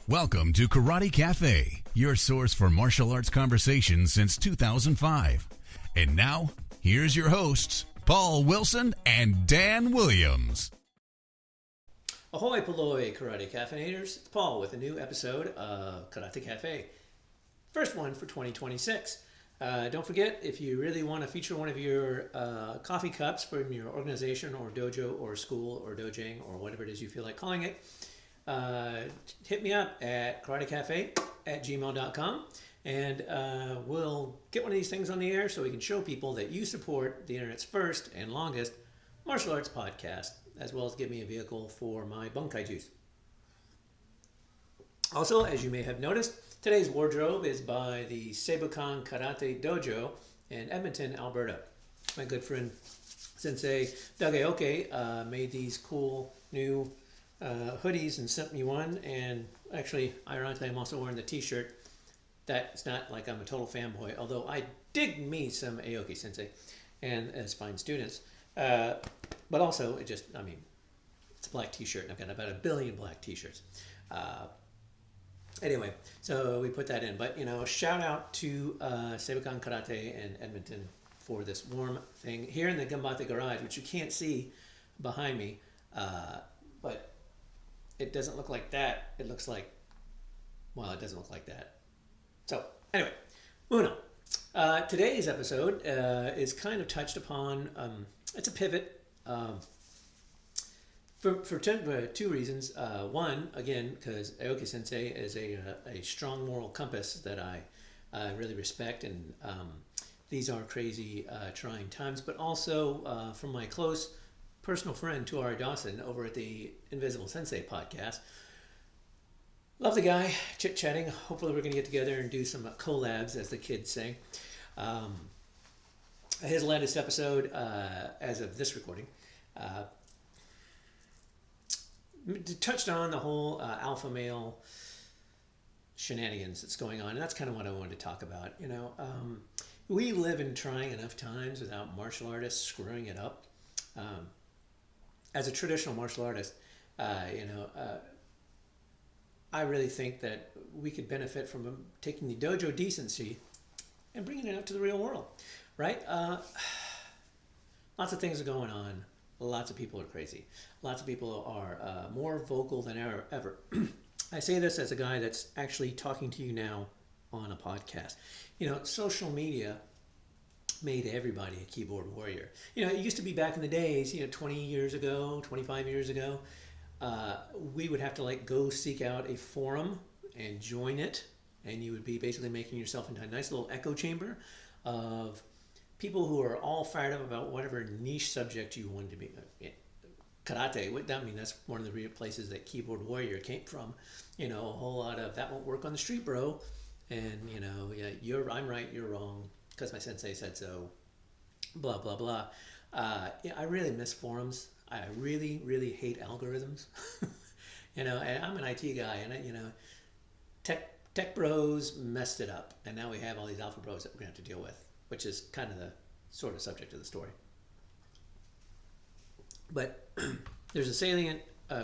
Welcome to Karate Cafe, your source for martial arts conversation since 2005. And now, here's your hosts, Paul Wilson and Dan Williams. Ahoy, Poloi, Karate Cafeinators. It's Paul with a new episode of Karate Cafe. First one for 2026. Don't forget, if you really want to feature one of your coffee cups from your organization or dojo or school or dojang or whatever it is you feel like calling it, hit me up at karatecafe@gmail.com and we'll get one of these things on the air so we can show people that you support the internet's first and longest martial arts podcast, as well as give me a vehicle for my bunkai juice. Also, as you may have noticed, today's wardrobe is by the Seibukan Karate Dojo in Edmonton, Alberta. My good friend Sensei Dojo made these cool new hoodies and sent me one, and actually, ironically, I'm also wearing the t-shirt. That's not like I'm a total fanboy, although I dig me some Aoki Sensei and as fine students. But also, it's a black t-shirt, and I've got about 1 billion black t-shirts. Anyway, so we put that in. But, shout out to Seibukan Karate in Edmonton for this warm thing here in the Gambate garage, which you can't see behind me. But it doesn't look like that. It looks like, well, it doesn't look like that. So, anyway, moving on. Today's episode is kind of touched upon, it's a pivot. For two reasons. One, again, because Aoki Sensei is a strong moral compass that I really respect, and these are crazy, trying times. But also from my close personal friend Tuari Dawson over at the Invisible Sensei podcast. Love the guy, chit-chatting. Hopefully we're going to get together and do some collabs, as the kids say. His latest episode, as of this recording, touched on the whole alpha male shenanigans that's going on, and that's kind of what I wanted to talk about. We live in trying enough times without martial artists screwing it up. As a traditional martial artist, I really think that we could benefit from taking the dojo decency and bringing it out to the real world, right? Lots of things are going on. Lots of people are crazy. Lots of people are more vocal than ever. I say this as a guy that's actually talking to you now on a podcast. Social media made everybody a keyboard warrior. It used to be back in the days, 20 years ago, 25 years ago, we would have to go seek out a forum and join it, and you would be basically making yourself into a nice little echo chamber of people who are all fired up about whatever niche subject you wanted to be. Karate, that's one of the real places that keyboard warrior came from. A whole lot of that won't work on the street, bro. And I'm right, you're wrong, because my sensei said so. Blah blah blah. I really miss forums. I really, really hate algorithms. And I'm an IT guy, and tech bros messed it up, and now we have all these alpha bros that we're gonna have to deal with, which is kind of the sort of subject of the story. But there's a salient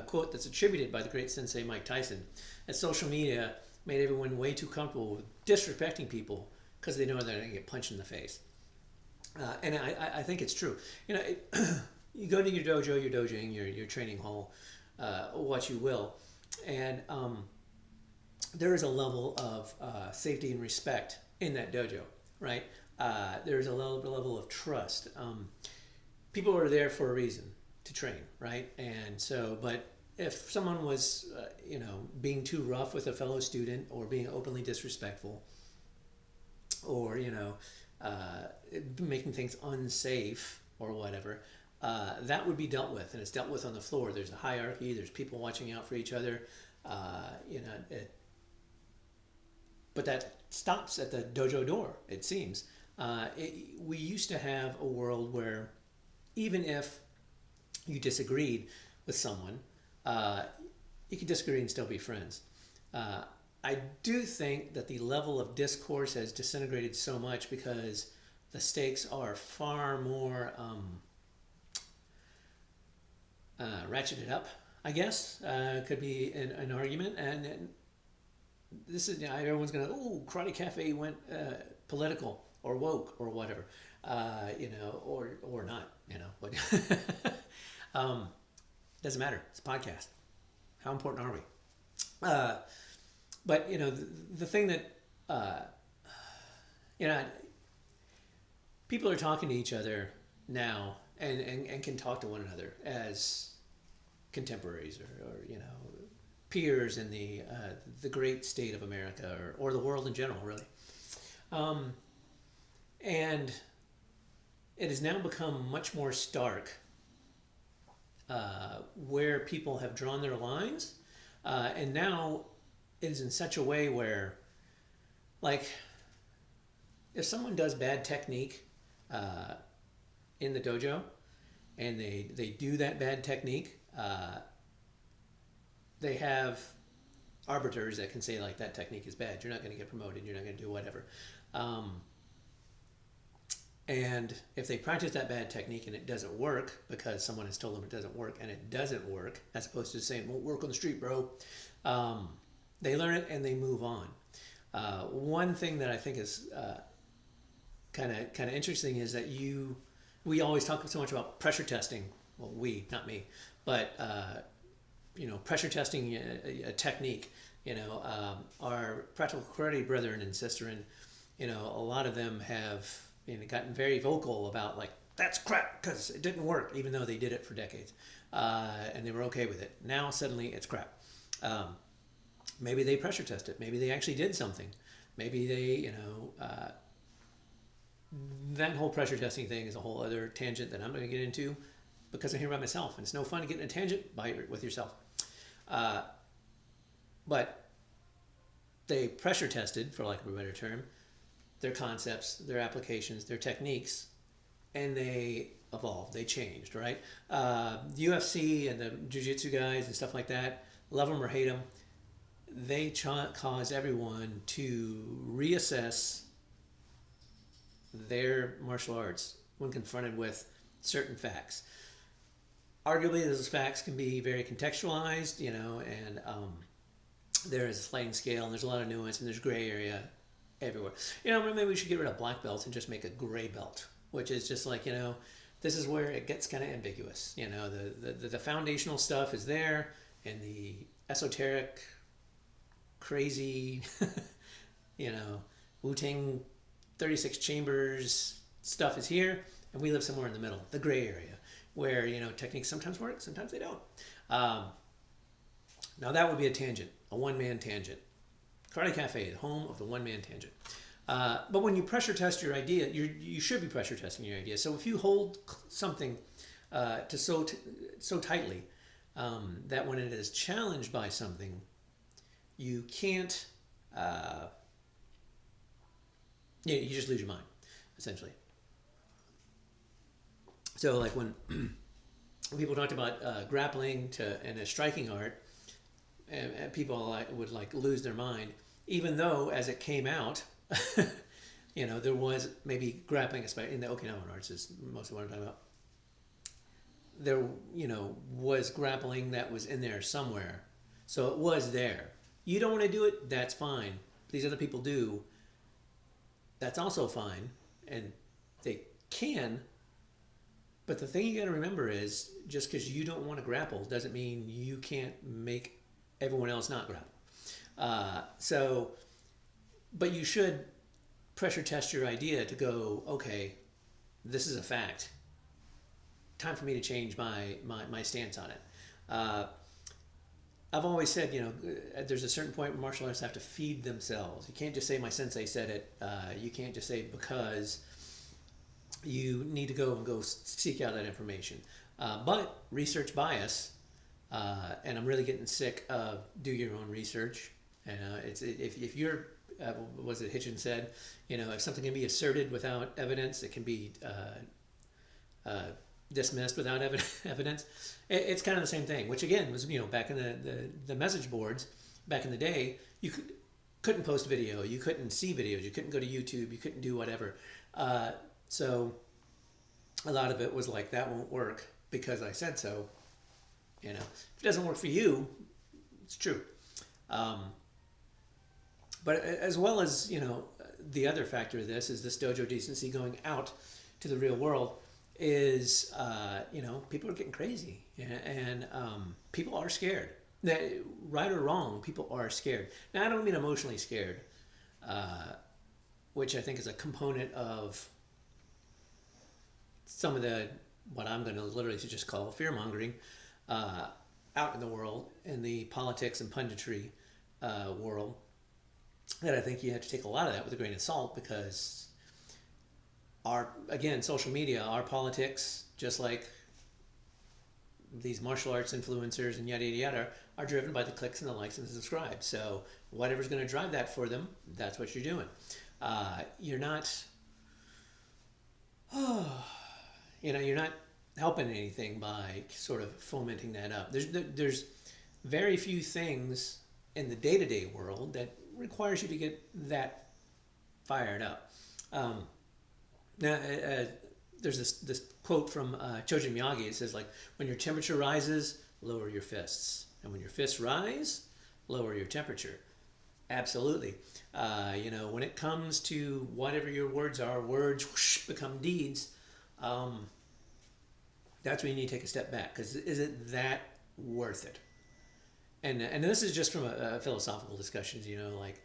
quote that's attributed by the great sensei Mike Tyson, that social media made everyone way too comfortable with disrespecting people because they know they're going to get punched in the face. And I think it's true. You go to your dojo, your dojang, your training hall, what you will, and there is a level of safety and respect in that dojo, right? There's a level of trust. People are there for a reason, to train, right? And so, but if someone was, being too rough with a fellow student, or being openly disrespectful, or, making things unsafe or whatever, that would be dealt with, and it's dealt with on the floor. There's a hierarchy, there's people watching out for each other, but that stops at the dojo door, it seems. We used to have a world where even if you disagreed with someone, you could disagree and still be friends. I do think that the level of discourse has disintegrated so much because the stakes are far more ratcheted up. I guess could be an argument, and this is everyone's gonna Karate Cafe went political or woke or whatever, or not, but doesn't matter. It's a podcast. How important are we? But the thing that people are talking to each other now and can talk to one another as contemporaries or peers in the great state of America or the world in general, really. And it has now become much more stark where people have drawn their lines, and now it is in such a way where, like, if someone does bad technique in the dojo and they do that bad technique, they have arbiters that can say, like, that technique is bad, you're not going to get promoted, you're not going to do whatever. And if they practice that bad technique and it doesn't work because someone has told them it doesn't work, and it doesn't work, as opposed to saying, won't work on the street, bro, they learn it and they move on. One thing that I think is kind of interesting is that we always talk so much about pressure testing. Well, not me, but pressure testing a technique. Our practical karate brethren and sisterin, a lot of them have gotten very vocal about, like, that's crap because it didn't work, even though they did it for decades, and they were okay with it. Now suddenly it's crap. Maybe they pressure test it. Maybe they actually did something. Maybe they, that whole pressure testing thing is a whole other tangent that I'm going to get into because I'm here by myself, and it's no fun to get in a tangent with yourself. But they pressure tested, for lack of a better term, their concepts, their applications, their techniques, and they evolved, they changed, right? The UFC and the jiu-jitsu guys and stuff like that, love them or hate them, they cause everyone to reassess their martial arts when confronted with certain facts. Arguably, those facts can be very contextualized, and there is a sliding scale, and there's a lot of nuance, and there's gray area everywhere. Maybe we should get rid of black belts and just make a gray belt, which is just like, this is where it gets kind of ambiguous. The foundational stuff is there, and the esoteric, crazy, Wu-Tang 36 chambers stuff is here, and we live somewhere in the middle, the gray area, where, techniques sometimes work, sometimes they don't. Now that would be a tangent, a one-man tangent. Karate Cafe, the home of the one-man tangent. But when you pressure test your idea, you should be pressure testing your idea. So if you hold something so tightly that when it is challenged by something, you can't, you just lose your mind, essentially. So like when people talked about grappling and a striking art, and people would lose their mind, even though as it came out, there was maybe grappling, especially in the Okinawan arts is mostly what I'm talking about. There, was grappling that was in there somewhere. So it was there. You don't want to do it, that's fine. These other people do, that's also fine. And they can. But the thing you got to remember is just because you don't want to grapple doesn't mean you can't make everyone else not grapple. But you should pressure test your idea to go, okay, this is a fact. Time for me to change my stance on it. I've always said, there's a certain point where martial arts have to feed themselves. You can't just say my sensei said it. You can't just say because you need to go seek out that information. But research bias, and I'm really getting sick of do your own research. If you're, was it Hitchens said, if something can be asserted without evidence, it can be dismissed without evidence. It's kind of the same thing, which again was, back in the message boards back in the day, you couldn't post video, you couldn't see videos, you couldn't go to YouTube, you couldn't do whatever. So a lot of it was like, that won't work because I said so. You know, if it doesn't work for you, it's true. But as well as, you know, the other factor of this is this dojo decency going out to the real world is, you know, people are getting crazy, and people are scared. That, right or wrong, people are scared. Now, I don't mean emotionally scared, which I think is a component of some of the, what I'm going to literally just call fear-mongering out in the world, in the politics and punditry world, that I think you have to take a lot of that with a grain of salt, because again, social media, our politics, just like these martial arts influencers and yada, yada, yada, are driven by the clicks and the likes and the subscribes. So whatever's going to drive that for them, that's what you're doing. You're not, you know, you're not helping anything by sort of fomenting that up. There's very few things in the day-to-day world that requires you to get that fired up. Now, there's this quote from Chojin Miyagi. It says, like, when your temperature rises, lower your fists. And when your fists rise, lower your temperature. Absolutely. You know, when it comes to whatever your words are, words whoosh, become deeds. That's when you need to take a step back, because is it that worth it? And this is just from a philosophical discussions, you know, like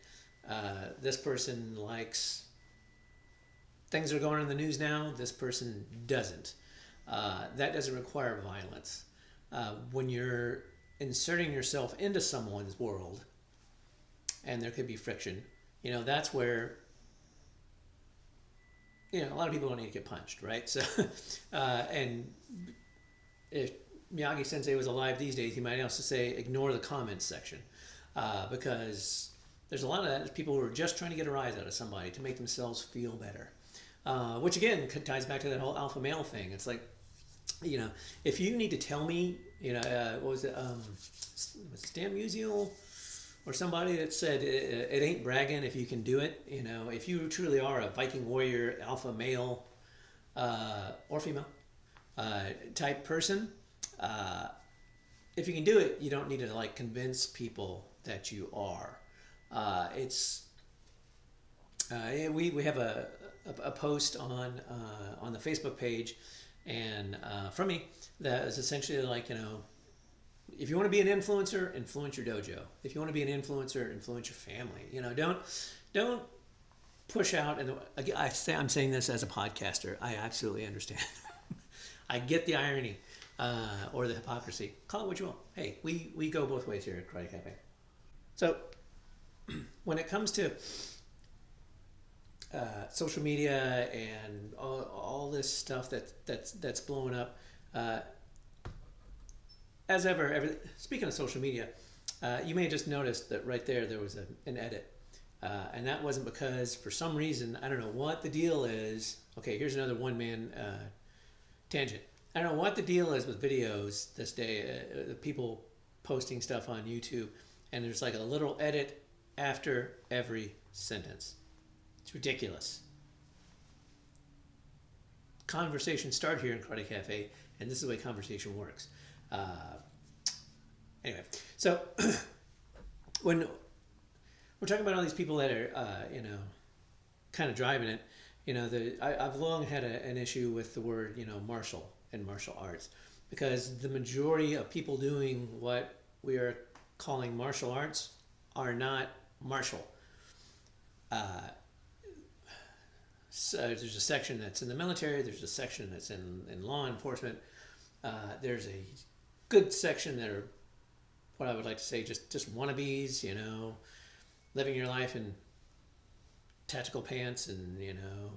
this person likes things that are going on in the news now, this person doesn't. That doesn't require violence. When you're inserting yourself into someone's world, and there could be friction, you know, that's where, you know, a lot of people don't need to get punched, right? So, and if Miyagi Sensei was alive these days, he might also say, ignore the comments section, because there's a lot of that. There's people who are just trying to get a rise out of somebody to make themselves feel better, which again ties back to that whole alpha male thing. It's like, you know, if you need to tell me, you know, what was it, was it Stan Musial or somebody that said it ain't bragging if you can do it. You know, if you truly are a Viking warrior, alpha male or female type person, if you can do it, you don't need to like convince people that you are. We have a post on the Facebook page, and from me, that is essentially like, you know, if you want to be an influencer, influence your dojo. If you want to be an influencer, influence your family. You know, don't push out. And I'm saying this as a podcaster. I absolutely understand. I get the irony or the hypocrisy. Call it what you want. Hey, we go both ways here at Karate Cafe. So when it comes to social media and all this stuff that's blowing up, as ever, speaking of social media, you may have just noticed that right there was an edit. And that wasn't because, for some reason, I don't know what the deal is. Okay, here's another one-man tangent. I don't know what the deal is with videos this day, people posting stuff on YouTube, and there's like a little edit after every sentence. It's ridiculous. Conversations start here in Karate Cafe, and this is the way conversation works. Anyway, so when we're talking about all these people that are, you know, kind of driving it, you know, I've long had an issue with the word, you know, martial and martial arts, because the majority of people doing what we are calling martial arts are not martial. So there's a section that's in the military, there's a section that's in law enforcement, there's a good section that are what I would like to say just wannabes, you know, living your life in tactical pants and, you know,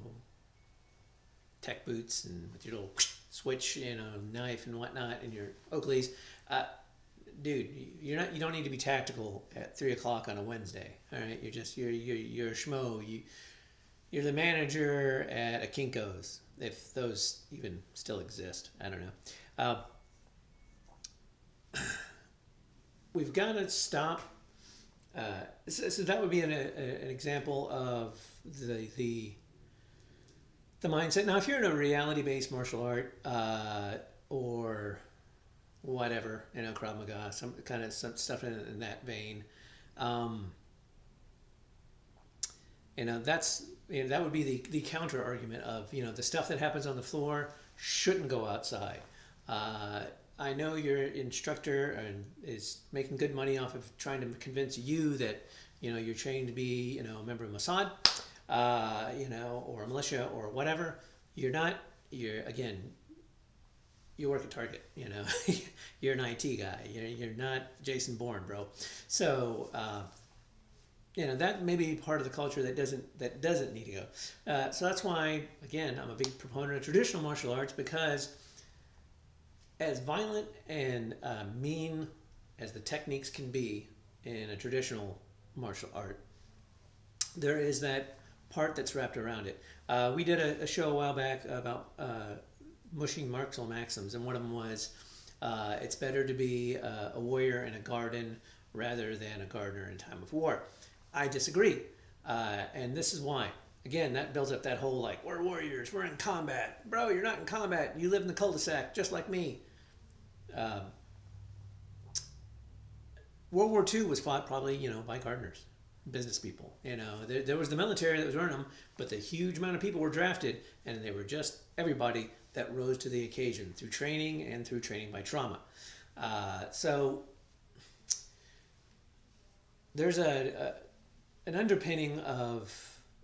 tech boots and with your little switch, you know, knife and whatnot, and your Oakleys. Dude, you don't need to be tactical at 3:00 on a Wednesday. All right, you're a schmo. You're the manager at a Kinko's, if those even still exist. I don't know. We've got to stop. So that would be an example of the mindset. Now, if you're in a reality-based martial art, or whatever, Krav Maga, some kind of some stuff in that vein. Um, that's that would be the counter argument of the stuff that happens on the floor shouldn't go outside. Uh, I know your instructor and is making good money off of trying to convince you that you're trained to be a member of Mossad, or a militia or whatever. You're not. You're again. You work at Target. You're an IT guy. You're not Jason Bourne, bro. So. That may be part of the culture that doesn't need to go. So that's why, again, I'm a big proponent of traditional martial arts, because as violent and mean as the techniques can be in a traditional martial art, there is that part that's wrapped around it. We did a show a while back about mushing martial maxims, and one of them was it's better to be a warrior in a garden rather than a gardener in time of war. I disagree. And this is why. Again, that builds up that whole we're warriors, we're in combat. Bro, you're not in combat. You live in the cul-de-sac just like me. World War II was fought probably, by gardeners, business people. There was the military that was running them, but the huge amount of people were drafted, and they were just everybody that rose to the occasion through training and through training by trauma. So there's an underpinning of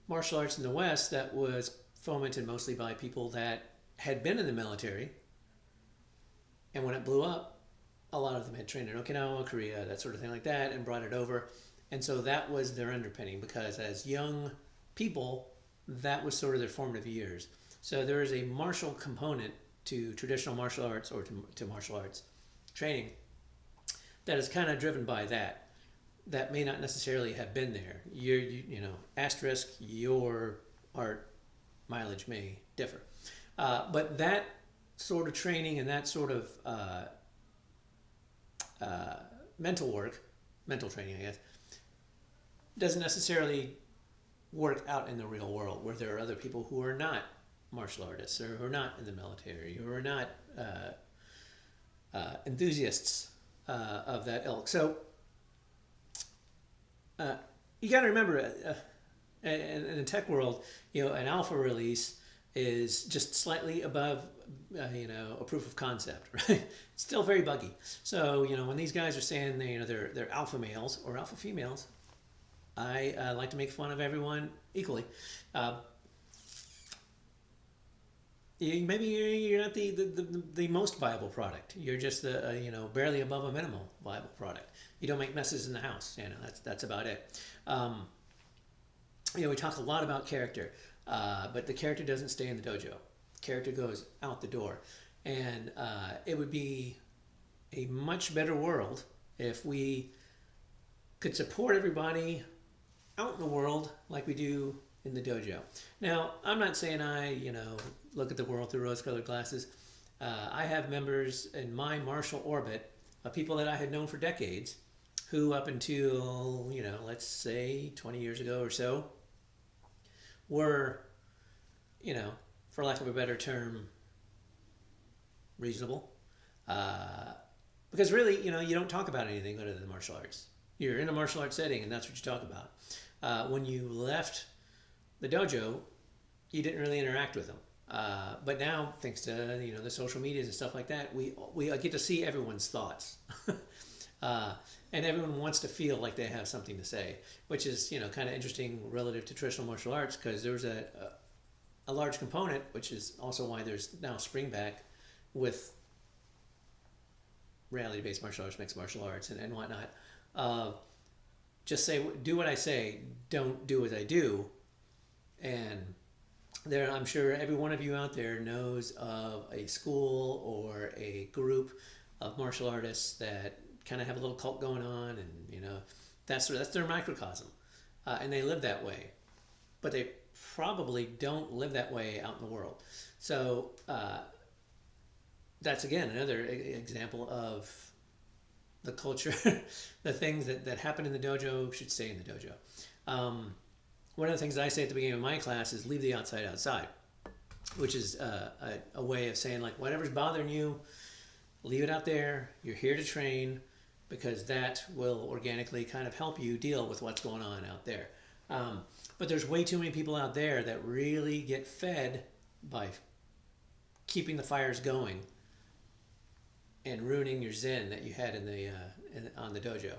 martial arts in the West that was fomented mostly by people that had been in the military, and when it blew up, a lot of them had trained in Okinawa, Korea, that sort of thing like that, and brought it over. And so that was their underpinning, because as young people, that was sort of their formative years. So there is a martial component to traditional martial arts, or to martial arts training, that is kind of driven by that may not necessarily have been there. Asterisk, your art mileage may differ. But that sort of training and that sort of mental training, I guess, doesn't necessarily work out in the real world, where there are other people who are not martial artists, or who are not in the military, who are not enthusiasts of that ilk. So you got to remember, in the tech world, an alpha release is just slightly above, a proof of concept, right? It's still very buggy. So, when these guys are saying they're alpha males or alpha females, I like to make fun of everyone equally. Maybe you're not the most viable product. You're just barely above a minimal viable product. You don't make messes in the house. That's about it. We talk a lot about character, but the character doesn't stay in the dojo. Character goes out the door, and it would be a much better world if we could support everybody out in the world like we do in the dojo. Now, I'm not saying I look at the world through rose-colored glasses. I have members in my martial orbit of people that I had known for decades, who up until, let's say 20 years ago or so, were, for lack of a better term, reasonable. Because really, you don't talk about anything other than martial arts. You're in a martial arts setting, and that's what you talk about. When you left the dojo, you didn't really interact with them. But now, thanks to the social medias and stuff like that, we get to see everyone's thoughts, and everyone wants to feel like they have something to say, which is kind of interesting relative to traditional martial arts, because there's a large component, which is also why there's now Springback with reality-based martial arts, mixed martial arts, and whatnot. Just do what I say, don't do as I do, and I'm sure every one of you out there knows of a school or a group of martial artists that kind of have a little cult going on, and that's their microcosm, and they live that way, but they probably don't live that way out in the world. So that's again another example of the culture, the things that happen in the dojo should stay in the dojo. One of the things I say at the beginning of my class is leave the outside outside, which is a way of saying whatever's bothering you, Leave it out there. You're here to train because that will organically kind of help you deal with what's going on out there. But there's way too many people out there that really get fed by keeping the fires going and ruining your zen that you had on the dojo.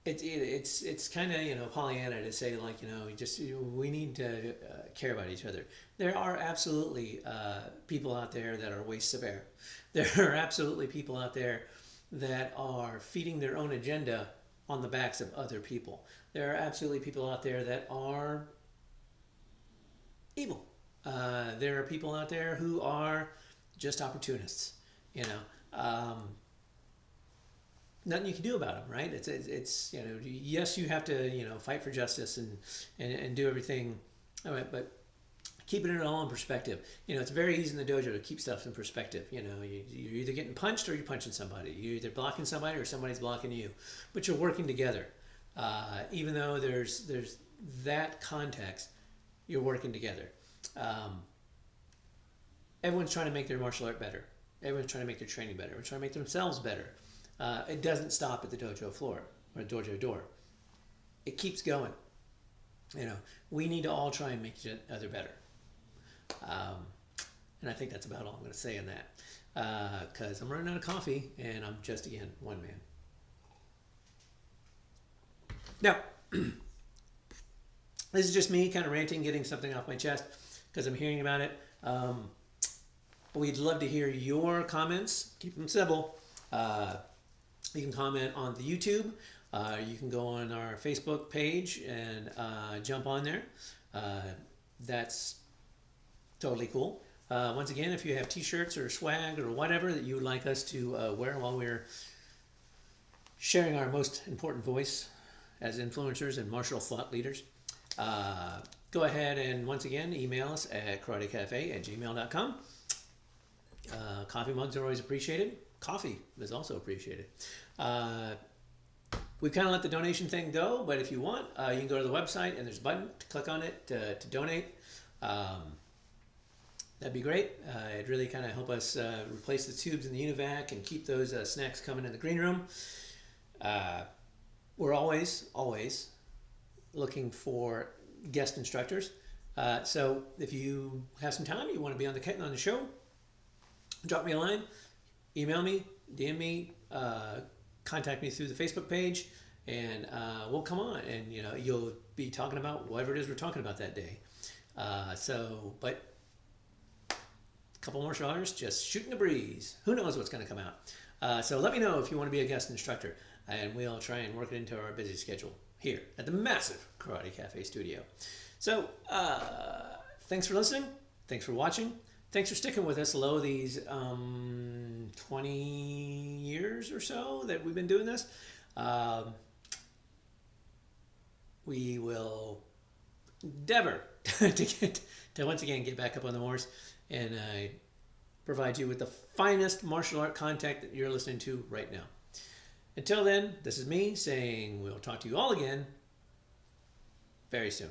It's kind of Pollyanna to say, like, we need to care about each other. There are absolutely people out there that are wastes of air. There are absolutely people out there that are feeding their own agenda on the backs of other people. There are absolutely people out there that are evil. There are people out there who are just opportunists. Nothing you can do about them, right? It's yes, you have to fight for justice and do everything, all right, but keeping it all in perspective. It's very easy in the dojo to keep stuff in perspective. You're either getting punched or you're punching somebody. You're either blocking somebody or somebody's blocking you, but you're working together. Even though there's that context, you're working together. Everyone's trying to make their martial art better. Everyone's trying to make their training better. Everyone's trying to make themselves better. It doesn't stop at the dojo floor or dojo door. It keeps going. We need to all try and make each other better. And I think that's about all I'm going to say on that. Because I'm running out of coffee and I'm just, again, one man. Now, this is just me kind of ranting, getting something off my chest because I'm hearing about it. We'd love to hear your comments. Keep them civil. You can comment on the YouTube. You can go on our Facebook page and jump on there. That's totally cool. Once again, if you have t-shirts or swag or whatever that you would like us to wear while we're sharing our most important voice as influencers and martial thought leaders, go ahead and once again email us at karatecafe@gmail.com. Coffee mugs are always appreciated. Coffee is also appreciated. We've kind of let the donation thing go, but if you want, you can go to the website and there's a button to click on it to donate. That'd be great. It'd really kind of help us replace the tubes in the univac and keep those snacks coming in the green room. We're always looking for guest instructors. So if you have some time, you want to be on the show, drop me a line, email me, DM me, contact me through the Facebook page, and we'll come on, and you'll be talking about whatever it is we're talking about that day. But a couple more showers, just shooting the breeze. Who knows what's going to come out? So let me know if you want to be a guest instructor, and we'll try and work it into our busy schedule here at the massive Karate Cafe studio. So thanks for listening. Thanks for watching. Thanks for sticking with us below these 20 years or so that we've been doing this. We will endeavor to once again get back up on the horse and provide you with the finest martial art content that you're listening to right now. Until then, this is me saying we'll talk to you all again very soon.